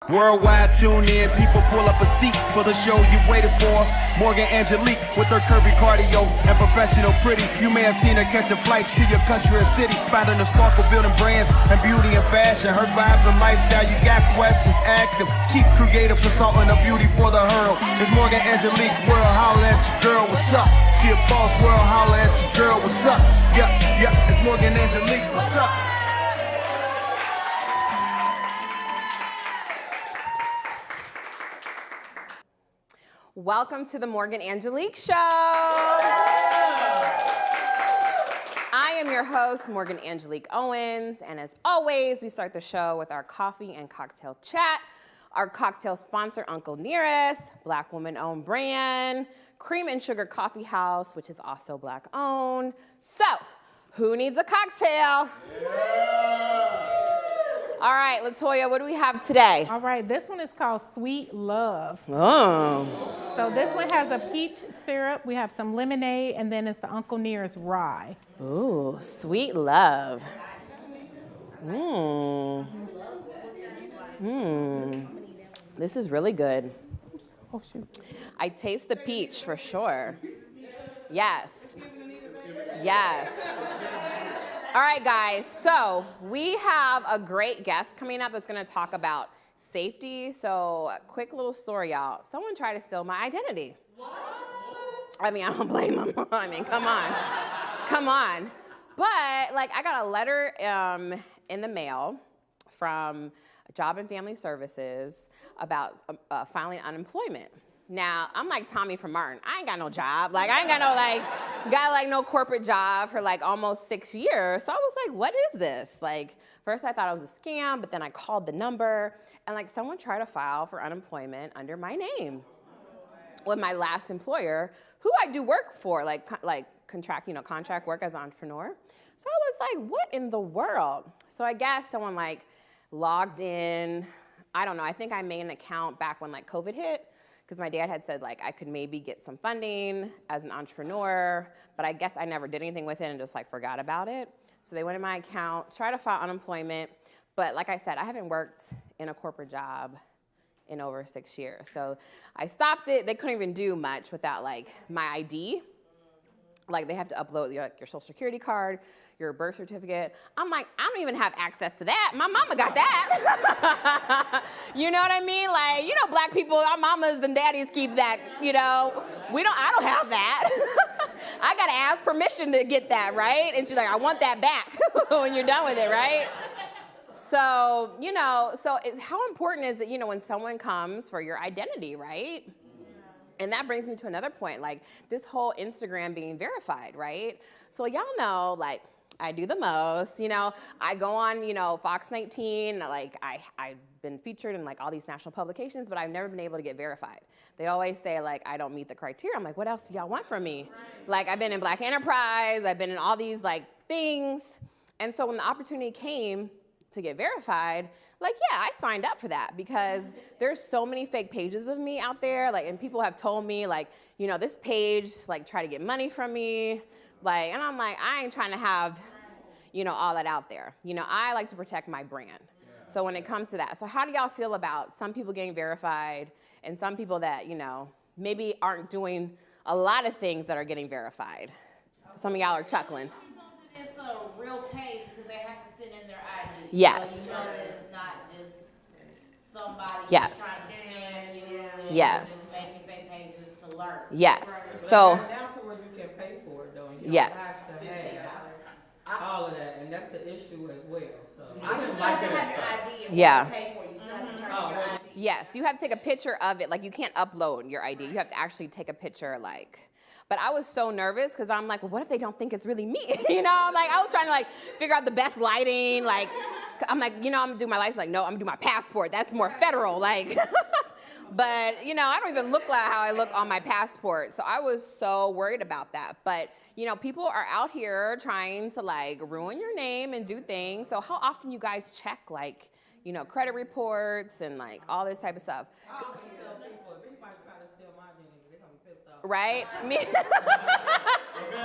Worldwide tune in, people pull up a seat for the show you've waited for. Morgan Angelique with her curvy cardio and professional pretty. You may have seen her catching flights to your country or city, finding the sparkle building brands and beauty and fashion. Her vibes and lifestyle, you got questions, ask them. Chief creative consultant of beauty for the hurl. It's Morgan Angelique, world holla at your girl, what's up? She a boss, world holla at your girl, what's up? Yeah, it's Morgan Angelique, what's up? Welcome to the Morgan Angelique Show. I am your host, Morgan Angelique Owens, and as always, we start the show with our coffee and cocktail chat. Our cocktail sponsor, Uncle Nearest, Black woman-owned brand, Cream and Sugar Coffee House, which is also Black-owned. So, who needs a cocktail? Yeah. All right, Latoya, what do we have today? All right, this one is called Sweet Love. Oh. So this one has a peach syrup, we have some lemonade, and then it's the Uncle Nearest rye. Ooh, Sweet Love. This is really good. Oh, shoot. I taste the peach for sure. Yes. All right, guys, so we have a great guest coming up that's going to talk about safety. So, quick little story, y'all. Someone tried to steal my identity. What? I mean, I don't blame them. I mean, come on. But, like, I got a letter in the mail from Job and Family Services about filing unemployment. Now, I'm like Tommy from Martin. I ain't got no job. Like, I ain't got no corporate job for like almost 6 years. So I was like, what is this? Like, first I thought it was a scam, but then I called the number and like someone tried to file for unemployment under my name with my last employer, who I do work for, contract work as an entrepreneur. So I was like, what in the world? So I guess someone like logged in. I don't know. I think I made an account back when like COVID hit, because my dad had said like I could maybe get some funding as an entrepreneur, but I guess I never did anything with it and just like forgot about it. So they went in my account, tried to file unemployment, but like I said, I haven't worked in a corporate job in over 6 years. So I stopped it. They couldn't even do much without like my ID. Like they have to upload your social security card, your birth certificate. I'm like, I don't even have access to that. My mama got that. You know what I mean? Like, you know, black people, our mamas and daddies keep that, you know. I don't have that. I gotta ask permission to get that, right? And she's like, I want that back when you're done with it, right? So, you know, how important is it, you know, when someone comes for your identity, right? And that brings me to another point, like this whole Instagram being verified, right? So y'all know, like, I do the most, you know, I go on, you know, Fox 19, like I've been featured in like all these national publications, but I've never been able to get verified. They always say like, I don't meet the criteria. I'm like, what else do y'all want from me? Like I've been in Black Enterprise, I've been in all these like things. And so when the opportunity came to get verified, like, yeah, I signed up for that because there's so many fake pages of me out there, like, and people have told me, like, you know, this page, like, try to get money from me, like, and I'm like, I ain't trying to have, you know, all that out there. You know, I like to protect my brand. So when it comes to that, so how do y'all feel about some people getting verified and some people that, you know, maybe aren't doing a lot of things that are getting verified? Some of y'all are chuckling. It's a real page because they have to send in their ID. Yes. So you know that it's not just somebody Yes. trying to scam you and Yes. just making fake pages to learn. Yes. But So. down to where you can pay for it though. You Yes. don't have to have all of that, and that's the issue as well. So You still have to have your ID and Yeah. pay for it. You still have to turn in your ID. Yes, you have to take a picture of it. Like, you can't upload your ID. You have to actually take a picture, like. But I was so nervous because I'm like, well, what if they don't think it's really me? You know, like, I was trying to, like, figure out the best lighting. Like, I'm like, you know, I'm going to do my license. Like, no, I'm going to do my passport. That's more federal. Like, but, you know, I don't even look like how I look on my passport. So I was so worried about that. But, you know, people are out here trying to, like, ruin your name and do things. So how often you guys check, like, you know, credit reports and, like, all this type of stuff? Right? Me.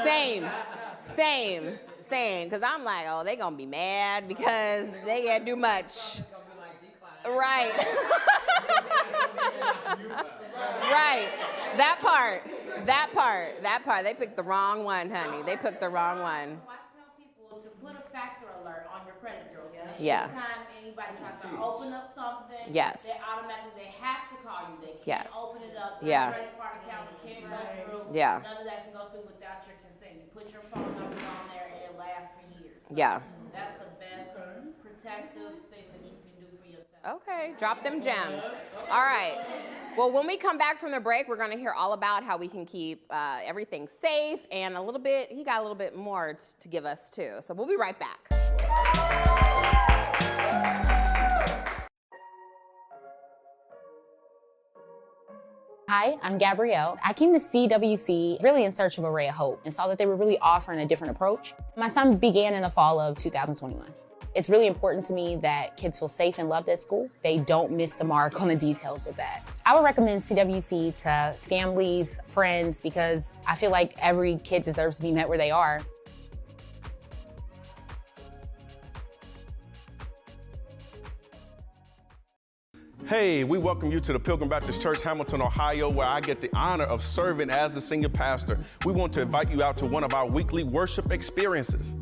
Same. Because I'm like, oh, they going to be mad because they can't do much. Right. That part. They picked the wrong one, honey. They picked the wrong one. So I tell people to put a factor alert on your credit bureau. So that Yeah. anytime anybody tries to open up something, Yes. they have to call you. They can't Yes. open it up. Yeah. Their credit card accounts can't go through. Yeah. None of that can go through without your consent. You put your phone number on there and it lasts for years. So Yeah. that's the best protective thing that you can do for yourself. Okay, drop them gems. All right. Well, when we come back from the break, we're going to hear all about how we can keep everything safe, and he got a little bit more to give us too. So we'll be right back. Hi, I'm Gabrielle. I came to CWC really in search of a ray of hope and saw that they were really offering a different approach. My son began in the fall of 2021. It's really important to me that kids feel safe and loved at school. They don't miss the mark on the details with that. I would recommend CWC to families, friends, because I feel like every kid deserves to be met where they are. Hey, we welcome you to the Pilgrim Baptist Church, Hamilton, Ohio, where I get the honor of serving as the senior pastor. We want to invite you out to one of our weekly worship experiences,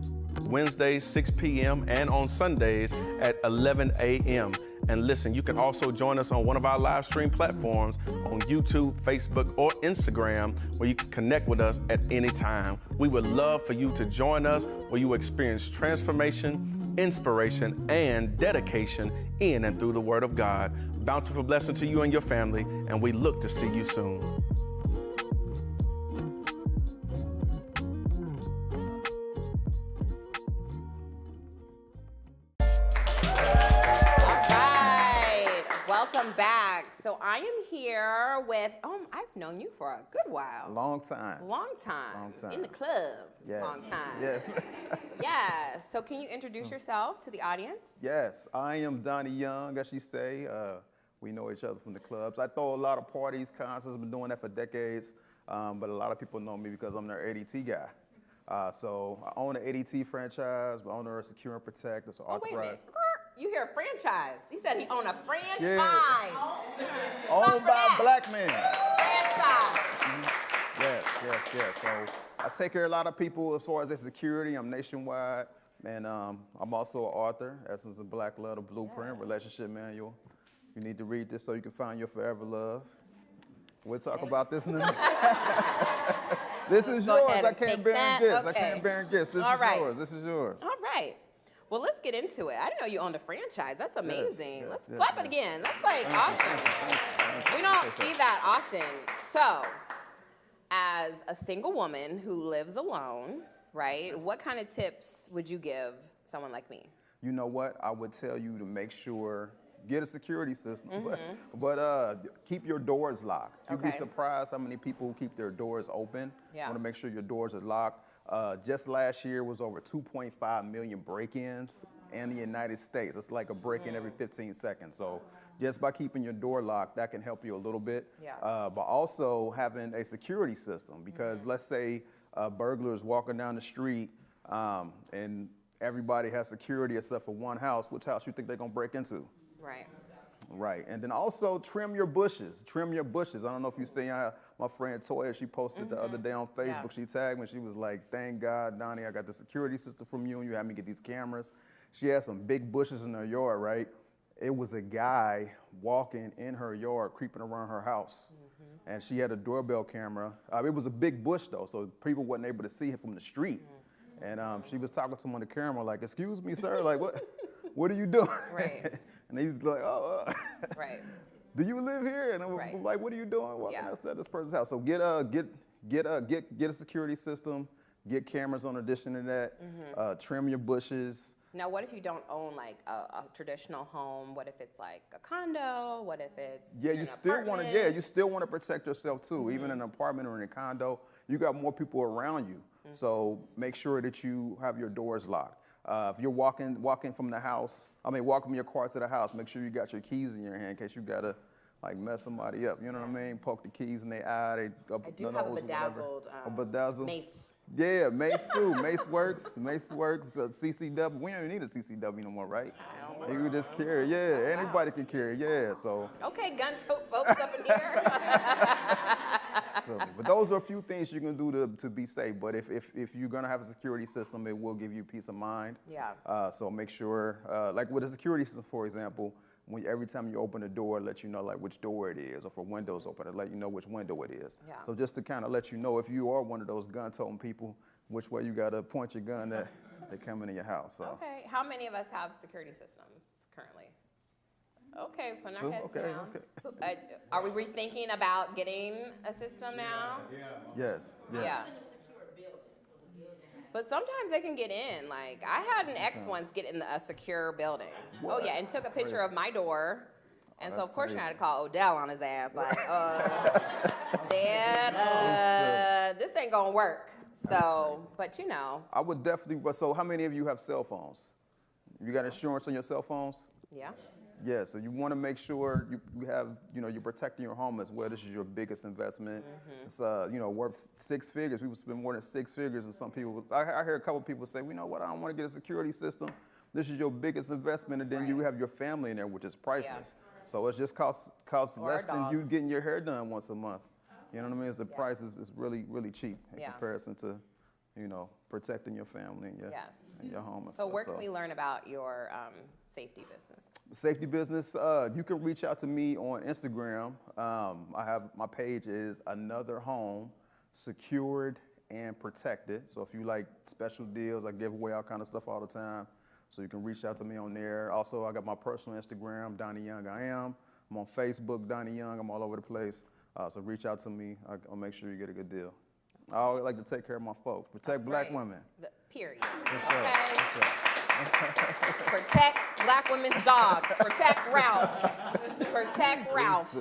Wednesdays, 6 p.m., and on Sundays at 11 a.m. And listen, you can also join us on one of our live stream platforms on YouTube, Facebook, or Instagram, where you can connect with us at any time. We would love for you to join us, where you experience transformation, inspiration, and dedication in and through the Word of God. Bountiful blessing to you and your family, and we look to see you soon. Welcome back. So I am here with, I've known you for a good while. Long time. Long time. Long time. In the club. Yes. Long time. Yes. Yeah. So can you introduce yourself to the audience? Yes, I am Donnie Young, as you say. We know each other from the clubs. I throw a lot of parties, concerts. I've been doing that for decades. But a lot of people know me because I'm their ADT guy. So I own an ADT franchise. The owner of Secure and Protect. That's Oh, wait a minute. authorized. You hear a franchise. He said he owned a franchise. Yeah. Clap Owned for by that. a black man. Franchise. Yes. So I take care of a lot of people as far as their security. I'm nationwide. And I'm also an author, Essence of Black Love, the Blueprint, Relationship Manual. You need to read this so you can find your forever love. We'll talk about this in a minute. This is Go yours. ahead I and can't take bear that. gifts. Okay. I can't bear gifts. This All is right. yours. This is yours. All right. Well, let's get into it. I didn't know you owned a franchise. That's amazing. yes, Let's yes, clap yes. it again. That's like awesome. We don't see that often. So, as a single woman who lives alone, right, what kind of tips would you give someone like me? You know what? I would tell you to make sure, get a security system, but keep your doors locked. You'd be Okay. surprised how many people keep their doors open. Yeah. Want to make sure your doors are locked. Just last year was over 2.5 million break-ins in the United States. It's like a break-in every 15 seconds. So just by keeping your door locked, that can help you a little bit. Yeah. But also having a security system, because let's say a burglar is walking down the street and everybody has security except for one house. Which house you think they're gonna break into? Right. Right, and then also trim your bushes. Trim your bushes. I don't know if you see my friend Toya, she posted the other day on Facebook. Yeah. She tagged me. She was like, "Thank God, Donnie, I got the security system from you, and you had me get these cameras." She had some big bushes in her yard, right? It was a guy walking in her yard, creeping around her house, and she had a doorbell camera. It was a big bush though, so people wasn't able to see him from the street. And she was talking to him on the camera, like, "Excuse me, sir, like what are you doing?" Right. And he's like, "Oh, Right. do you live here?" And I'm Right. like, "What are you doing walking Yeah. outside this person's house?" So get a security system, get cameras on addition to that, trim your bushes. Now, what if you don't own like a traditional home? What if it's like a condo? What if it's Yeah, an you still want to. apartment? Yeah, you still want to protect yourself too. Even in an apartment or in a condo, you got more people around you. So make sure that you have your doors locked. If you're walking from the house, walking from your car to the house, make sure you got your keys in your hand in case you gotta like mess somebody up. You know what I mean? Poke the keys in their eye. I do have a bedazzled A bedazzled mace. Yeah, mace too. Mace works. Mace works. CCW. We don't even need a CCW no more, right? You can just carry. Yeah, anybody can carry. Yeah. So. Okay, gun tote folks up in here. Definitely. But those are a few things you can do to be safe. But if you're going to have a security system, it will give you peace of mind. Yeah. So make sure, like with a security system, for example, every time you open a door, it lets you know like which door it is, or if a window's open, it let you know which window it is. Yeah. So just to kind of let you know if you are one of those gun-toting people, which way you got to point your gun that they come into your house. So. Okay. How many of us have security systems currently? Okay, putting our Two? heads Okay, down. okay. Are we rethinking about getting a system now? Yes. Yes. Yeah. But sometimes they can get in. Like, I had an ex once get in a secure building. What? Oh, yeah, and took a picture of my door. And so, that's of course, you crazy. had to call Odell on his ass. Like, Dad, this ain't gonna work. So, but you know. I would definitely, but so how many of you have cell phones? You got insurance on your cell phones? Yeah. Yeah, so you want to make sure you have, you're protecting your home as well. This is your biggest investment. It's, worth 6 figures. People spend more than 6 figures, and some people, I hear a couple people say, you know what, I don't want to get a security system. This is your biggest investment, and then you have your family in there, which is priceless. So it just costs less than you dogs. getting your hair done once a month. You know what I mean? The price is really, really cheap in comparison to, protecting your family and your home. And So stuff. where can we learn about your safety business? Safety business, you can reach out to me on Instagram. I have, my page is Another Home, Secured and Protected. So if you like special deals, I give away all kind of stuff all the time. So you can reach out to me on there. Also, I got my personal Instagram, Donnie Young I Am. I'm on Facebook, Donnie Young. I'm all over the place. So reach out to me. I'll make sure you get a good deal. I always like to take care of my folks. Protect black women. Period. For sure. Okay. For sure. Protect black women's dogs. Protect Ralph. Protect Ralph.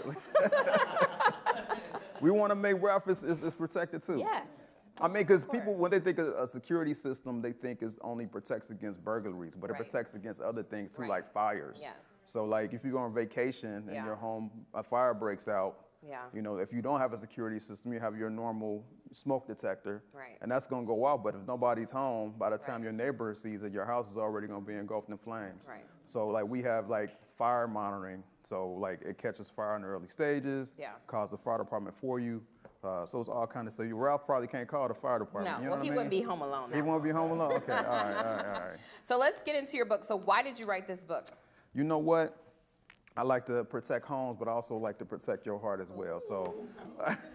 We want to make Ralph is protected too. Yes. I mean, because people, when they think of a security system, they think it only protects against burglaries, but it protects against other things too, like fires. Yes. So like if you go on vacation and your home, a fire breaks out, if you don't have a security system, you have your normal smoke detector, and that's going to go out. But if nobody's home, by the time your neighbor sees it, your house is already going to be engulfed in flames. Right. So like we have like fire monitoring. So like it catches fire in the early stages, calls the fire department for you. So it's all kind of, so Ralph probably can't call the fire department. No, You know well, what he I mean? wouldn't be home alone. He won't be home alone? Okay, all right. So let's get into your book. So why did you write this book? You know what? I like to protect homes, but I also like to protect your heart as well. So,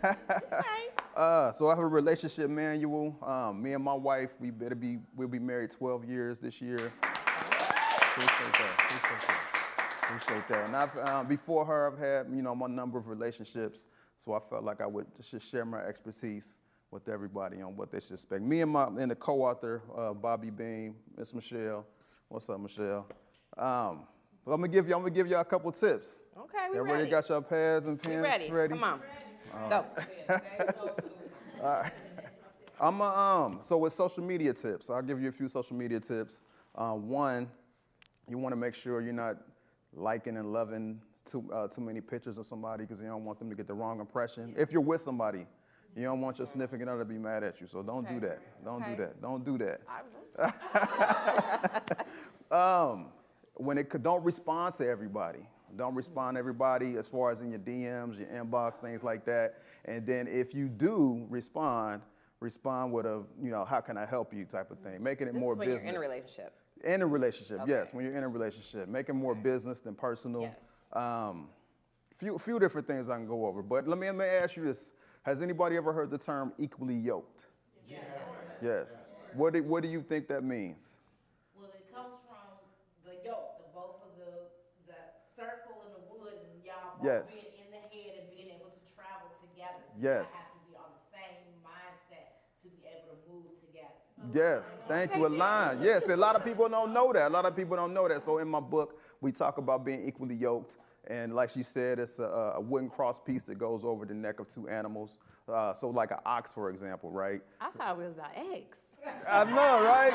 so I have a relationship manual. Me and my wife, we'll be married 12 years this year. Appreciate that. And I've, before her, I've had, my number of relationships. So I felt like I would just share my expertise with everybody on what they should expect. Me and the co-author, Bobby Beam, Miss Michelle. What's up, Michelle? I'm gonna give y'all a couple tips. Okay, we Everybody ready. got your pads and pens ready? Come on. Go. All right. So with social media tips, I'll give you a few social media tips. One, you want to make sure you're not liking and loving too many pictures of somebody because you don't want them to get the wrong impression. If you're with somebody, you don't want your significant other to be mad at you. So don't do that. Don't do that. Don't respond to everybody. Don't respond to everybody as far as in your DMs, your inbox, things like that. And then if you do respond with a, how can I help you type of thing. Making it more business. You're in a relationship. In a relationship, yes. When you're in a relationship, make it more business than personal. Yes. Few different things I can go over. But let me ask you this: has anybody ever heard the term equally yoked? Yes. Yes. What do you think that means? Well, it comes from the yoke, both of the circle and the wood, and y'all both being in the head and being able to travel together. So you have to be on the same mindset to be able to move together. Yes, thank you. Align. Yes, a lot of people don't know that. So in my book, we talk about being equally yoked. And like she said, it's a wooden cross piece that goes over the neck of two animals. So like an ox, for example, right? I thought it was about eggs. I know, right?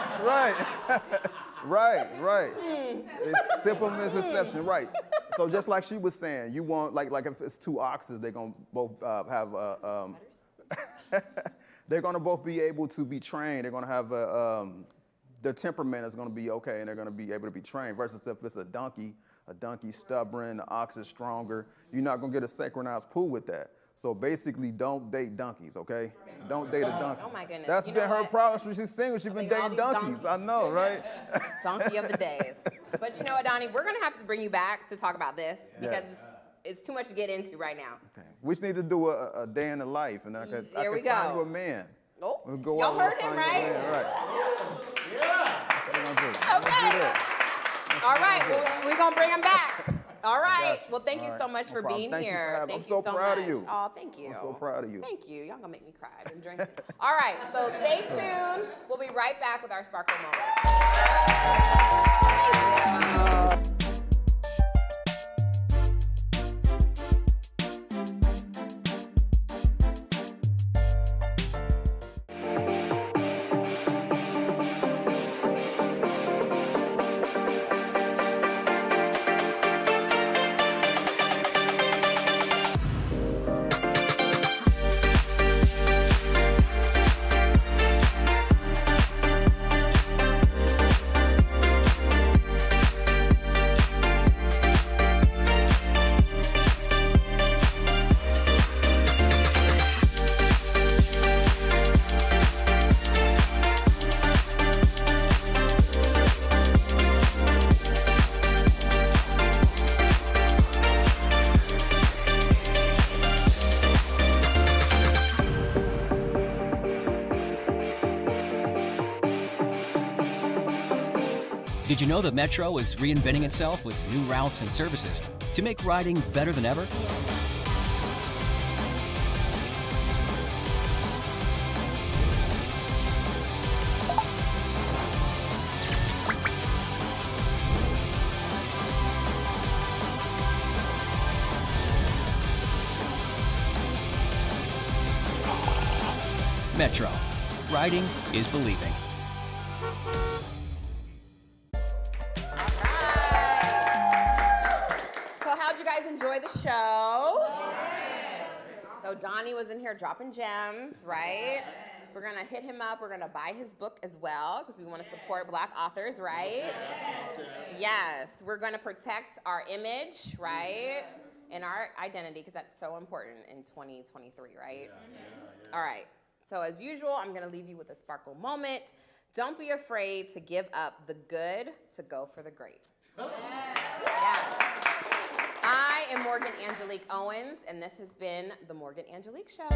Right. It's simple misconception, right? So just like she was saying, you want, like if it's two oxes, they're going to both have they're going to both be able to be trained. They're going to have their temperament is going to be okay, and they're going to be able to be trained. Versus if it's a donkey's stubborn, the ox is stronger. You're not going to get a synchronized pull with that. So basically, don't date donkeys, okay? Don't date a donkey. Oh my goodness. That's You been know her what? problem. She's single. She's been Like, all dating these donkeys. I donkeys. know, right? Donkey of the days. But you know what, Donnie? We're gonna have to bring you back to talk about this because Yes. it's too much to get into right now. Okay. We just need to do a day in the life, and I could There we find go. you a man. Oh, We'll go y'all out heard and him, find you a right? man, right? That's what we're gonna do. Let's do Okay. that. All right, well, we're gonna bring him back. All right. Gotcha. Well, thank you All so right. much No for problem. being Thank you for here. having- Thank I'm so you so proud much. of you. Oh, thank you. I'm so proud of you. Thank you. Y'all gonna make me cry. I've been drinking. All right, so stay tuned. We'll be right back with our sparkle moment. Did you know that Metro is reinventing itself with new routes and services to make riding better than ever? Metro. Riding is believing. So how'd you guys enjoy the show? So Donnie was in here dropping gems, right? We're gonna hit him up. We're gonna buy his book as well because we want to support Black authors, right? Yes. We're gonna protect our image, right? And our identity because that's so important in 2023, right? All right. So as usual, I'm gonna leave you with a sparkle moment. Don't be afraid to give up the good to go for the great. Yes. I am Morgan Angelique Owens, and this has been the Morgan Angelique Show.